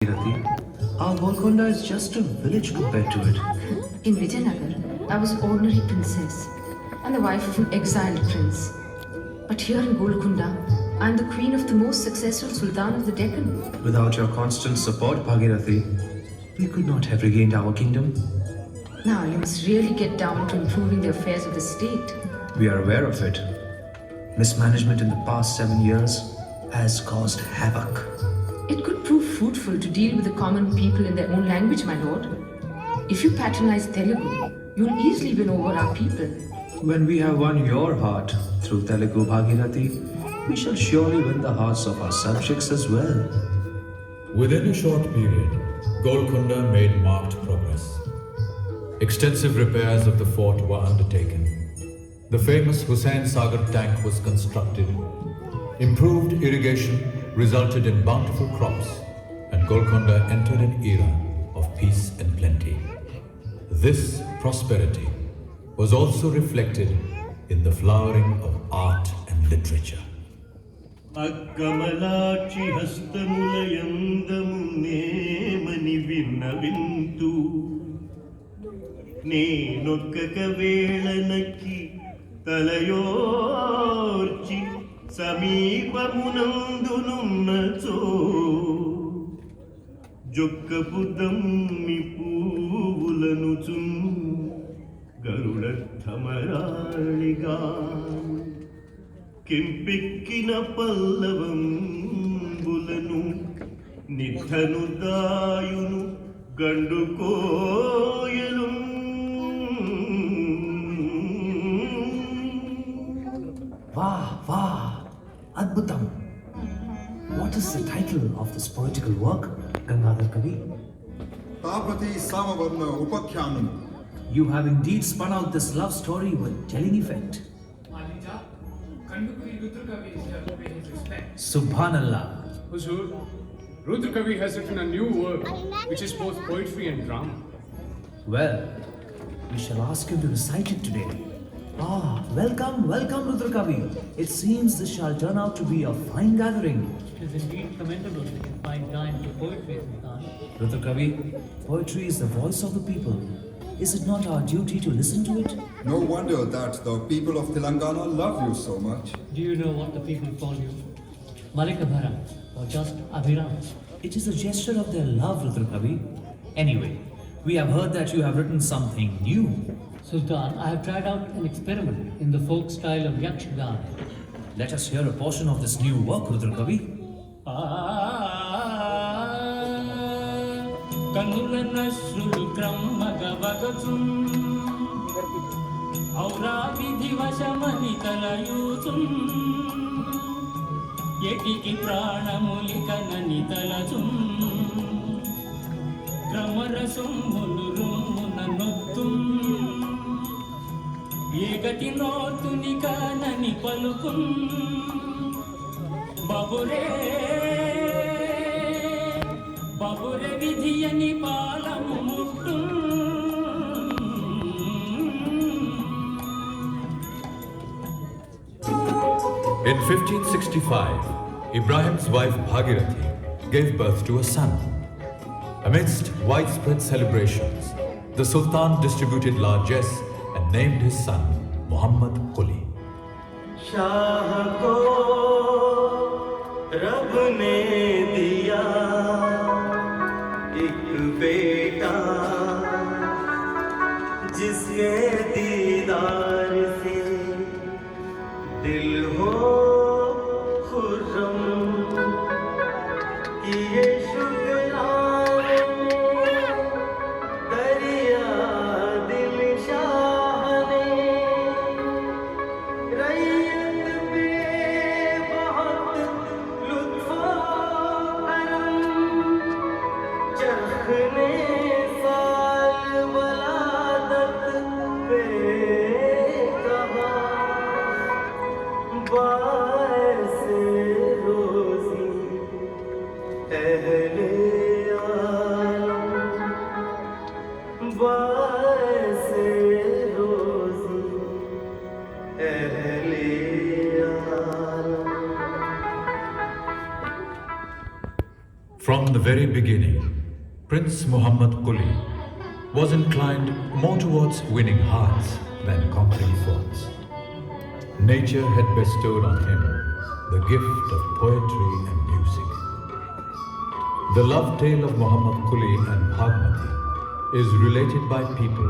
Our Golconda is just a village compared to it. In Vijayanagar, I was an ordinary princess and the wife of an exiled prince. But here in Golconda, I am the queen of the most successful Sultan of the Deccan. Without your constant support, Bhagirathi, we could not have regained our kingdom. Now you must really get down to improving the affairs of the state. We are aware of it. Mismanagement in the past 7 years has caused havoc. It could prove fruitful to deal with the common people in their own language, my lord. If you patronize Telugu, you'll easily win over our people. When we have won your heart through Telugu, Bhagirathi, we shall surely win the hearts of our subjects as well. Within a short period, Golconda made marked progress. Extensive repairs of the fort were undertaken. The famous Hussain Sagar tank was constructed. Improved irrigation resulted in bountiful crops, and Golconda entered an era of peace and plenty. This prosperity was also reflected in the flowering of art and literature. అక్కమలాక్షి హస్తములయందమునేమని విన్నవింతు నేనొక్క వేళనకి తలయోర్చి సమీపమునందునున్నచో జొక్కపు dummy పూవులనుచున్ గరుడర్థమరాళిగా కెంపెక్కిన పల్లవంబులను నిధను దాయును గండు కోయలు Wow, Adbhutam. What is the title of this poetical work, Gangadhar Kavi? Tapati Samavarna Upakyanam. You have indeed spun out this love story with telling effect. Subhanallah. Huzur, Rudra Kavi has written a new work which is both poetry and drama. Well, we shall ask him to recite it today. Welcome, Rudra Kavi. It seems this shall turn out to be a fine gathering. It is indeed commendable that you find time for poetry, Sultan. Rudra Kavi, poetry is the voice of the people. Is it not our duty to listen to it? No wonder that the people of Telangana love you so much. Do you know what the people call you? Malikabharam, or just Abhiram? It is a gesture of their love, Rudra Kavi. Anyway, we have heard that you have written something new. Sultan, I have tried out an experiment in the folk style of Yakshagana. Let us hear a portion of this new work, Rudra Kavi. కన్నుల నశ్రులు క్రమ్మగవగచున్ ఔరా విధి వశమని తలయూచున్ ఎటికి ప్రాణములికనని తలచున్ క్రమరసొమ్ములు రొమ్మున నొత్తున్ ఏగటి నోతునికనని పలుకున్ బబురే విధియని పాలము ముట్టు In 1565, Ibrahim's wife Bhagirathi gave birth to a son. Amidst widespread celebrations, the Sultan distributed largesse and named his son Muhammad Quli. Shah को रब ने दिया एक बेटा जिसके दीदार से दिल हो खुर्रम किए शुक्राने दरिया दिल शाह ने रैयत पे बहुत लुत्फ करम चखने साल वलादत पे कहा बासे रोजी अहले आलम बासे रोजी अहले आलम From the the very beginning, Prince Muhammad Quli was inclined more towards winning hearts than conquering forts. Nature had bestowed on him the gift of poetry and music. The love tale of Muhammad Quli and Bhagmati is related by people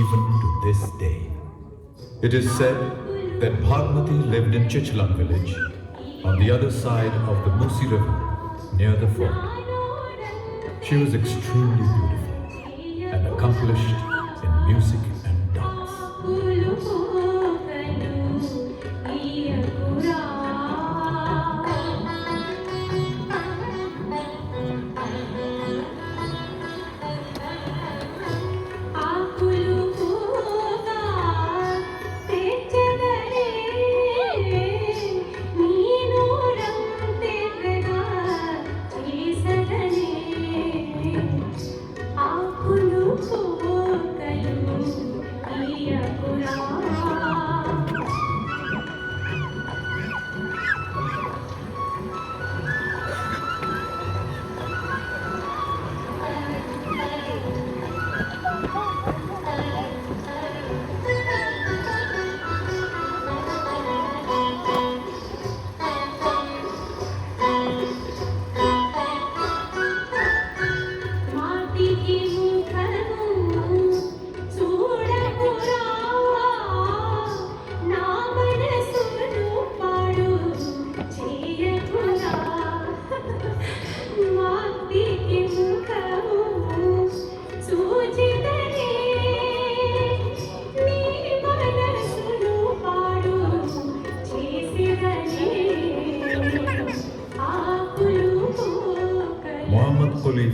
even to this day. It is said that Bhagmati lived in Chichlam village on the other side of the Musi river near the fort. She was extremely beautiful and accomplished in music and dance.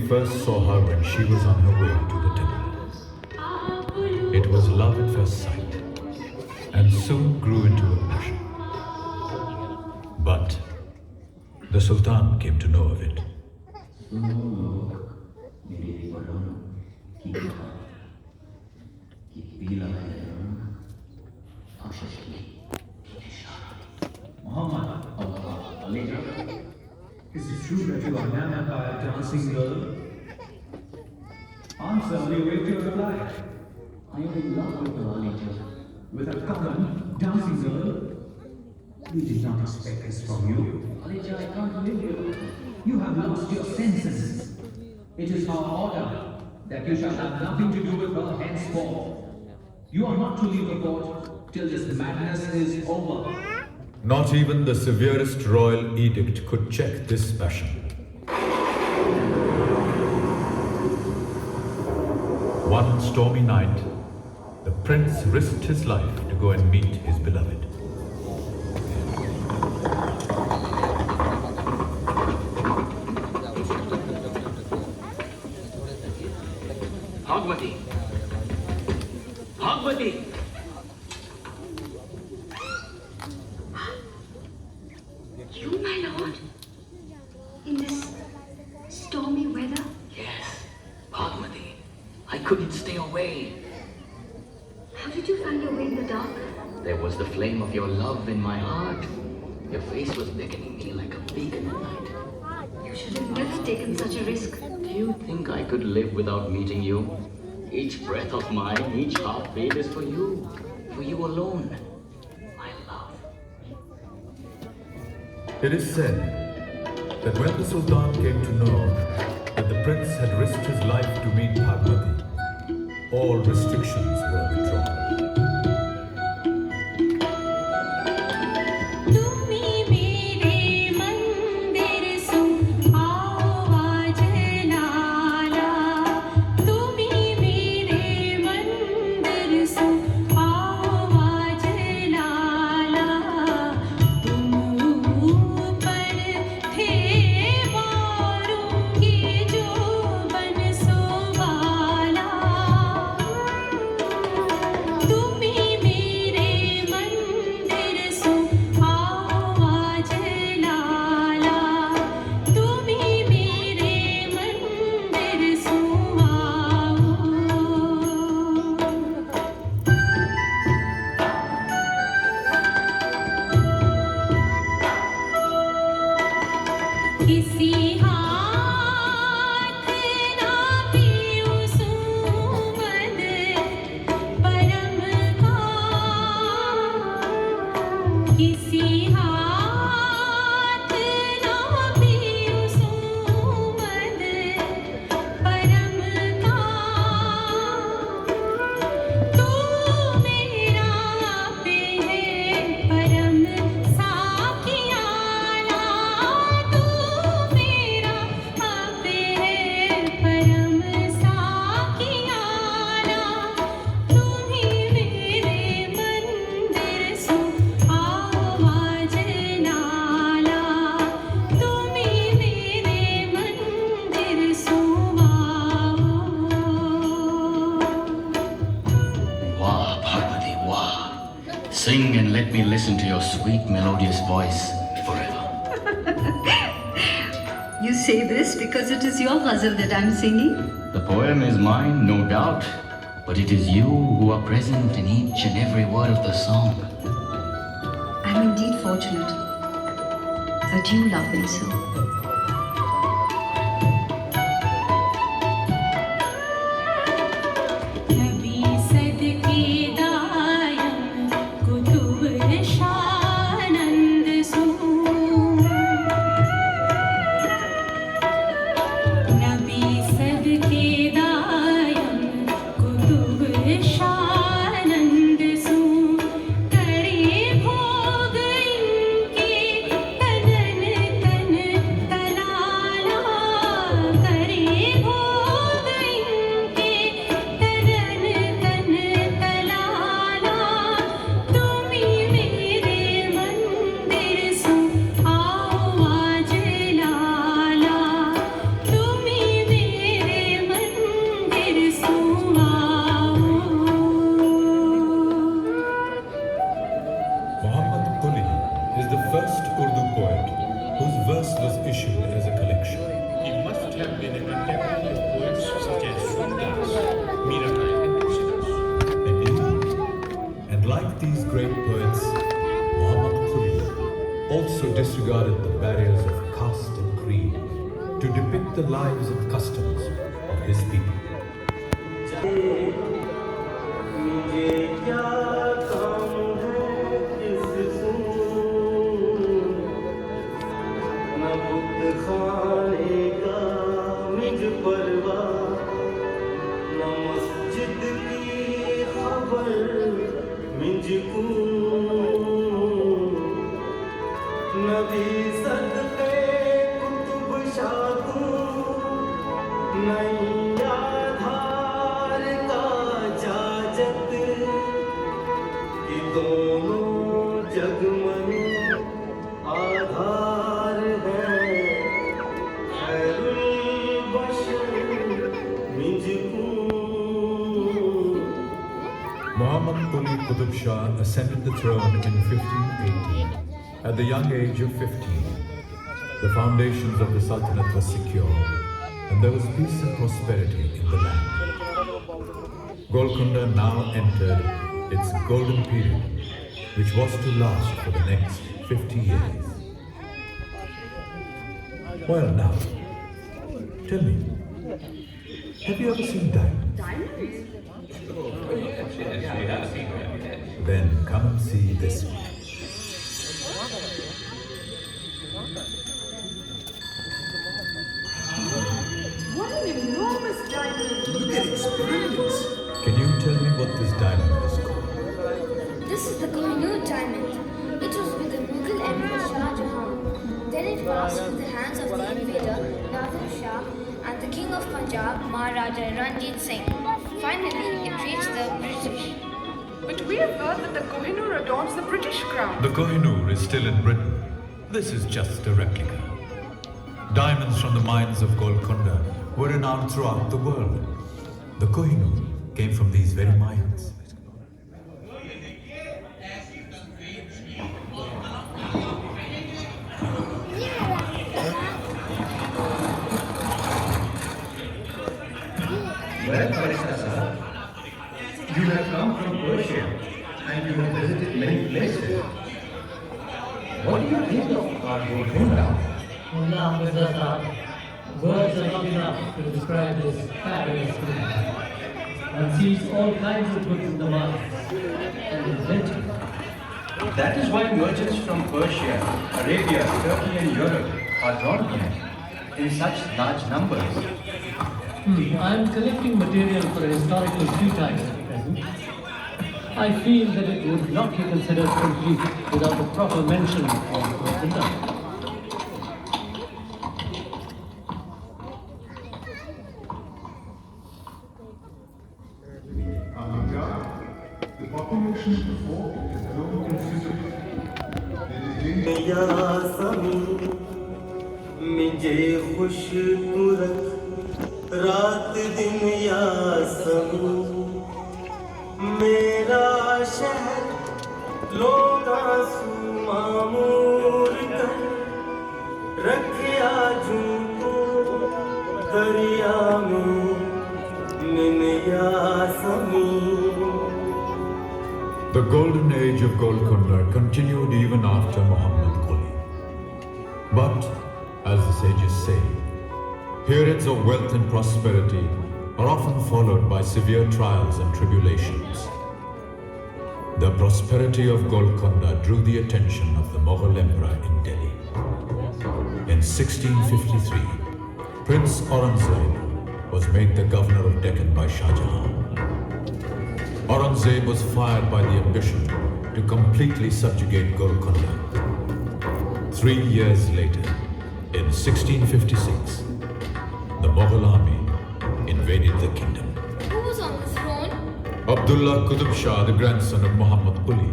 First saw her when she was on her way to the temple. It was love at first sight, and soon grew into a passion. But the Sultan came to know of it. Is it true that you are enamored by a dancing girl? Answer, we wait your reply. I am in love with her, Alija. With a common dancing girl? We did not expect this from you. Alija, I can't live here. You have lost your senses. It is our order that you shall have nothing to do with her henceforth. You are not to leave the court till this madness is over. Not even the severest royal edict could check this passion. One stormy night, the prince risked his life to go and meet his beloved. Bhagmati! Bhagmati! You, my lord? In this stormy weather? Yes, Bhagmati. I couldn't stay away. How did you find your way in the dark? There was the flame of your love in my heart. Your face was beckoning me like a beacon at night. You should have never taken such a risk. Do you think I could live without meeting you? Each breath of mine, each heartbeat is for you alone. My love. It is said that when the Sultan came to know that the prince had risked his life to meet Bhagmati, all restrictions were withdrawn. Wah, Bhagavati, wah. Sing and let me listen to your sweet melodious voice forever. You say this because it is your ghazal that I'm singing? The poem is mine, no doubt, but it is you who are present in each and every word of the song. I'm indeed fortunate that you love me so. Disregarded the barriers of caste and creed to depict the lives and customs of his people. मुझे क्या काम है किससे न बुत खाने का मुझ परवाह न मस्जिद की खबर मुझको नबी सदके कुतुब शादू नैया धार का जाजत कि दोनों जग में आधार है खैरुल बशर मुझको Muhammad Quli Qutb Shah ascended the throne in 1518. At the young age of 15, the foundations of the Sultanate were secure and there was peace and prosperity in the land. Golconda now entered its golden period, which was to last for the next 50 years. Well now, tell me, have you ever seen diamonds? Diamonds? Then come and see this one. What an enormous diamond! Look at its brilliance. Can you tell me what this diamond is called? This is the Kohinoor diamond. It was with the Mughal Emperor Shah Jahan. Then it passed through the hands of the invader Nadir Shah and the King of Punjab, Maharaja Ranjit Singh. Finally, it reached the British. But we have heard that the Kohinoor adorns the British crown. The Kohinoor is still in Britain. This is just a replica. Diamonds from the mines of Golconda were renowned throughout the world. The Kohinoor came from these very mines. Well, Farishta sir, you have come from Persia and you have visited many places. What do you think of our Golconda? Words are not enough to describe this fabulous thing. One sees all kinds of goods in the market and invented. That is why merchants from Persia, Arabia, Turkey and Europe are drawn here in such large numbers. I am collecting material for a historical treatise at present. I feel that it would not be considered complete without the proper mention of Golconda. The population before it has grown considerably. या समी मुझे खुश तू रख रात दिन या समूह मेरा शहर लोगा सुमामूर कर रखिया झूठो दरिया में मिनिया समी. The golden age of Golconda continued even after Muhammad Quli. But, as the sages say, periods of wealth and prosperity are often followed by severe trials and tribulations. The prosperity of Golconda drew the attention of the Mughal Emperor in Delhi. In 1653, Prince Aurangzeb was made the governor of Deccan by Shah Jahan. Aurangzeb was fired by the ambition to completely subjugate Golconda. 3 years later, in 1656, the Mughal army invaded the kingdom. Who was on the throne? Abdullah Qutb Shah, the grandson of Muhammad Quli.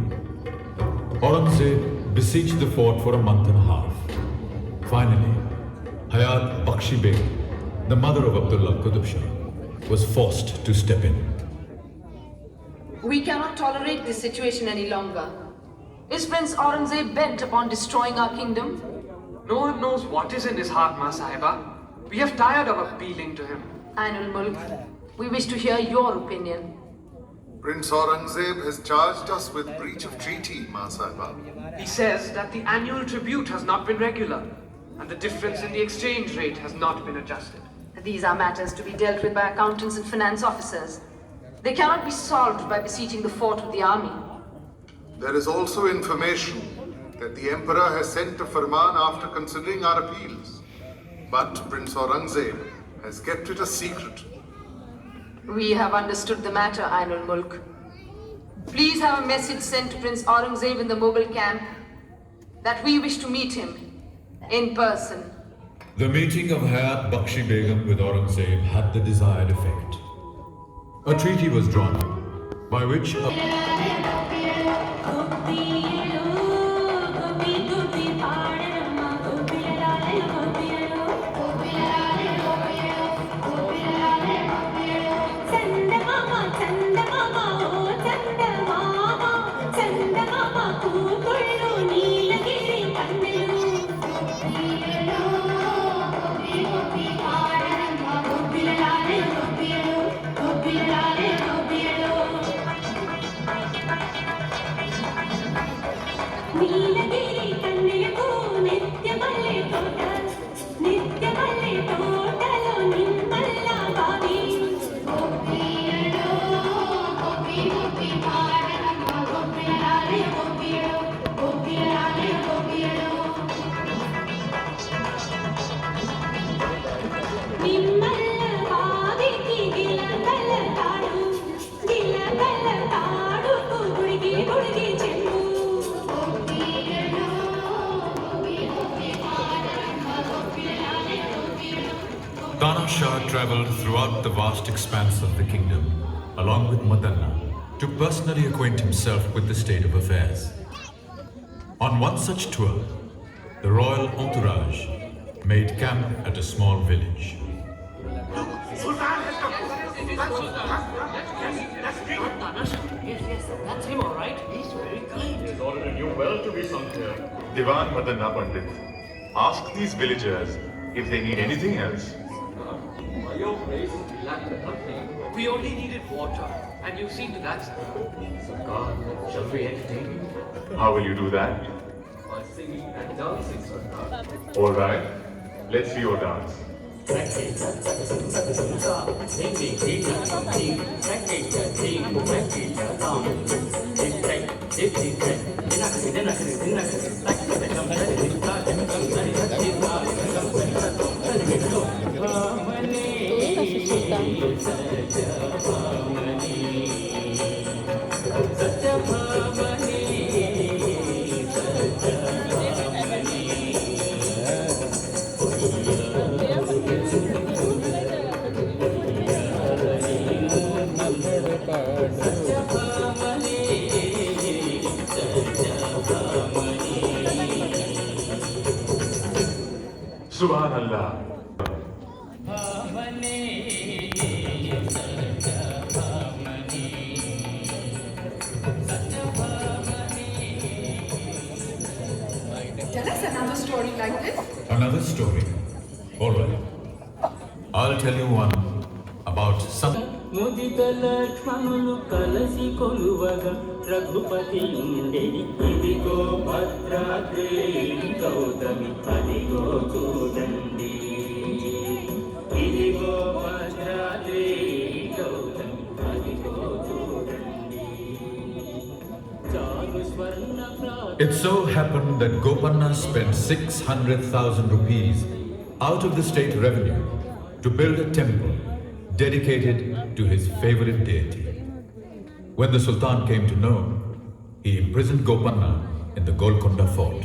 Aurangzeb besieged the fort for a month and a half. Finally, Hayat Bakshi Begum, the mother of Abdullah Qutb Shah, was forced to step in. We cannot tolerate this situation any longer. Is Prince Aurangzeb bent upon destroying our kingdom? No one knows what is in his heart, Ma Sahiba. We have tired of appealing to him. Ainul Mulk, we wish to hear your opinion. Prince Aurangzeb has charged us with breach of treaty, Ma Sahiba. He says that the annual tribute has not been regular, and the difference in the exchange rate has not been adjusted. These are matters to be dealt with by accountants and finance officers. They cannot be solved by besieging the fort with the army. There is also information that the Emperor has sent a farman after considering our appeals. But Prince Aurangzeb has kept it a secret. We have understood the matter, Ainul Mulk. Please have a message sent to Prince Aurangzeb in the Mughal camp that we wish to meet him in person. The meeting of Hayat Bakshi Begum with Aurangzeb had the desired effect. A treaty was drawn up by which Tana Shah travelled throughout the vast expanse of the kingdom, along with Madanna, to personally acquaint himself with the state of affairs. On one such tour, the royal entourage made camp at a small village. Sultan has come! Yes, that's him, all right. He's very kind. He has ordered a new well to be sunk here. Diwan Madanna Pandit, ask these villagers if they need anything else. Your place is lacked nothing. We only needed water, and you've seen to that. Sarkar, shall we entertain you? How will you do that? By singing and dancing, Sarkar. All right, let's see your dance. Subhanallah. story like this? Another story? Alright. I'll tell you one about some. ముదిత లక్ష్మణులు కలసి కొలువగా రఘుపతి ఉండేది ఇదిగో భద్రాద్రి గౌతమి అదిగో చూడండి ఇదిగో భద్రాద్రి గౌతమి అదిగో చూడండి చాలు స్వర్ణ It so happened that Golconda spent 600,000 rupees out of the state revenue to build a temple dedicated to his favorite deity. When the Sultan came to know, he imprisoned Golconda in the Golconda Fort.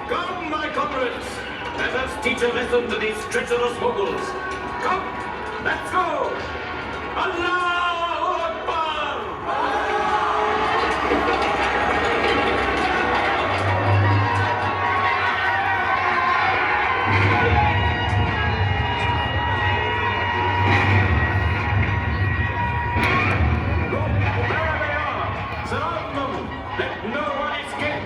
Come, my comrades! Let us teach a lesson to these treacherous Mughals. Come, let's go! Allahu Akbar! Look, there they are! Surround them! Let no one escape!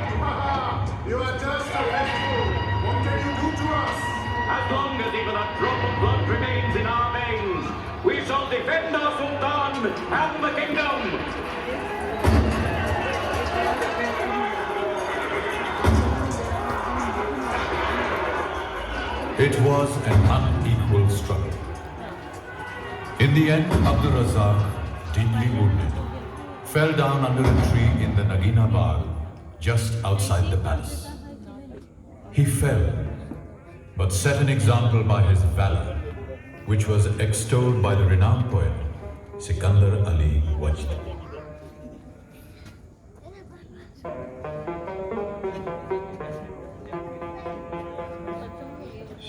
You are just a fool. What can you do to us? As long as even a drop of blood remains in our veins, we shall defend our Sultan and the kingdom! It was an unequal struggle. In the end, Abdul Razak, deeply wounded, fell down under a tree in the Nagina Bagh, just outside the palace. He fell, but set an example by his valor, which was extolled by the renowned poet Sikandar Ali Wajd.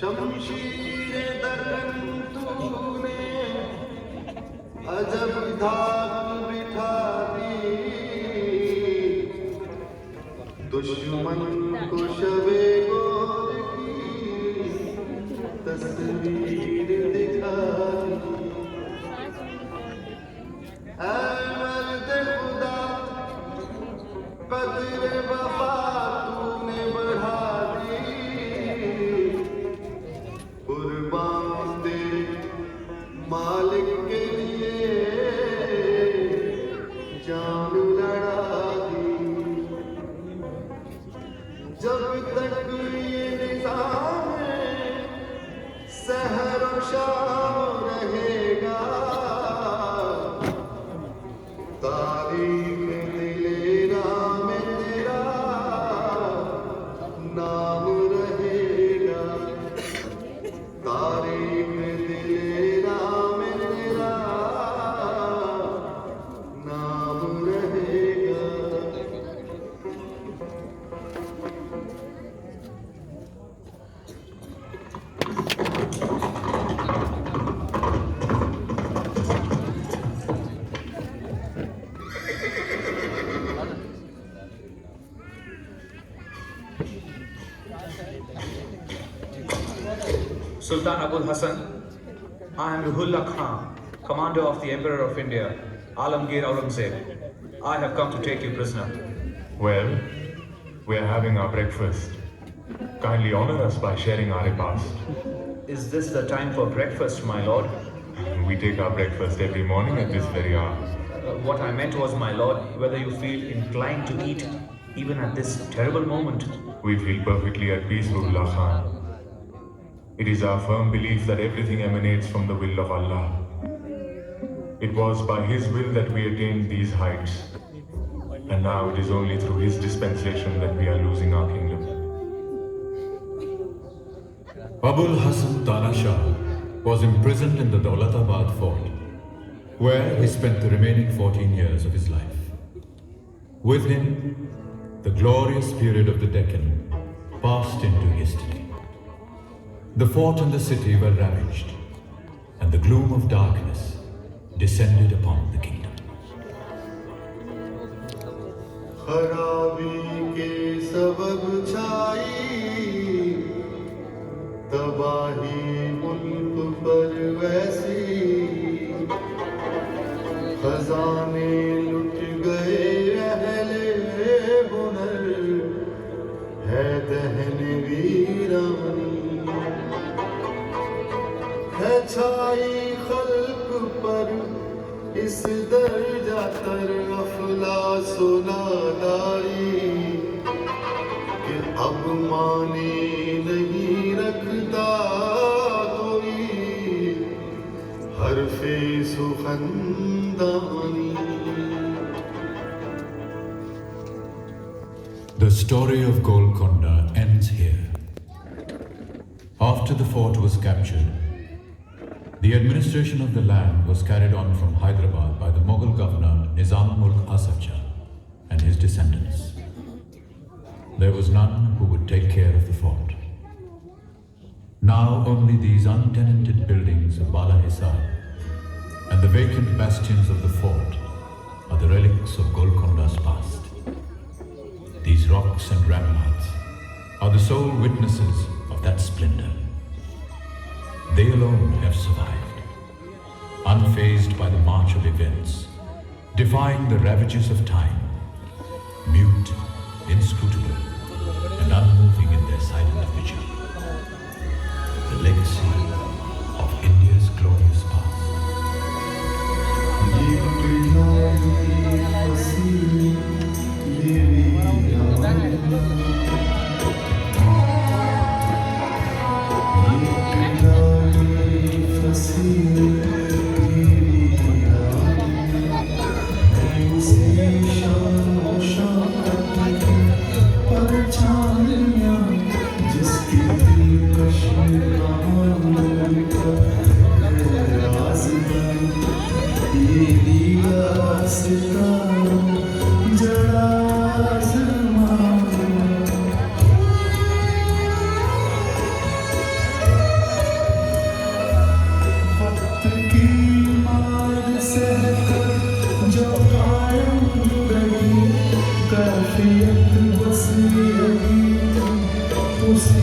शमशीर दरन तूने अजब धाक बिठा दी दुश्मन को शबे गोर की तस्वीर दिखा दी ऐ मर्द खुदा कदर वफा तूने बढ़ा दी कुर्बान तेरे मालिक के लिए जान लड़ा दी जब तक ये निजाम सहर और शाम रहेगा तारीख दिलेरा में तेरा नाम रहेगा तारीख दिलेरा में तेरा नाम रहेगा Sultan Abul Hassan, I am Ruhullah Khan, commander of the Emperor of India, Alamgir Aurangzeb. I have come to take you prisoner. Well, we are having our breakfast. Kindly honor us by sharing our repast. Is this the time for breakfast, my lord? We take our breakfast every morning at this very hour. What I meant was, my lord, whether you feel inclined to eat even at this terrible moment. We feel perfectly at peace, Ruhullah Khan. It is our firm belief that everything emanates from the will of Allah. It was by His will that we attained these heights. And now it is only through His dispensation that we are losing our kingdom. Abul Hassan Tana Shah was imprisoned in the Daulatabad fort, where he spent the remaining 14 years of his life. With him, the glorious period of the Deccan passed into history. The fort and the city were ravaged, and and the gloom of darkness descended upon the kingdom. खराबी के सबब छाई तबाही मुल्क पर वैसी खजाने लुट गए अहले हुनर है दहन वीरानी है छाई खल्क पर इस दर्जा तर अफलासुनादारी कि अब माने नहीं रखता कोई हरफे सुखंदानी. The story of Golconda ends here. After the fort was captured, the administration of the land was carried on from Hyderabad by the Mughal governor Nizam-ul-Mulk Asaf Jah and his descendants. There was none who would take care of the fort. Now only these untenanted buildings of Bala Hisar and the vacant bastions of the fort are the relics of Golconda's past. These rocks and ramparts are the sole witnesses of that splendor. They alone have survived, unfazed by the march of events, defying the ravages of time, mute, inscrutable, and unmoving in their silent vigil. The legacy of India's glorious past. उसी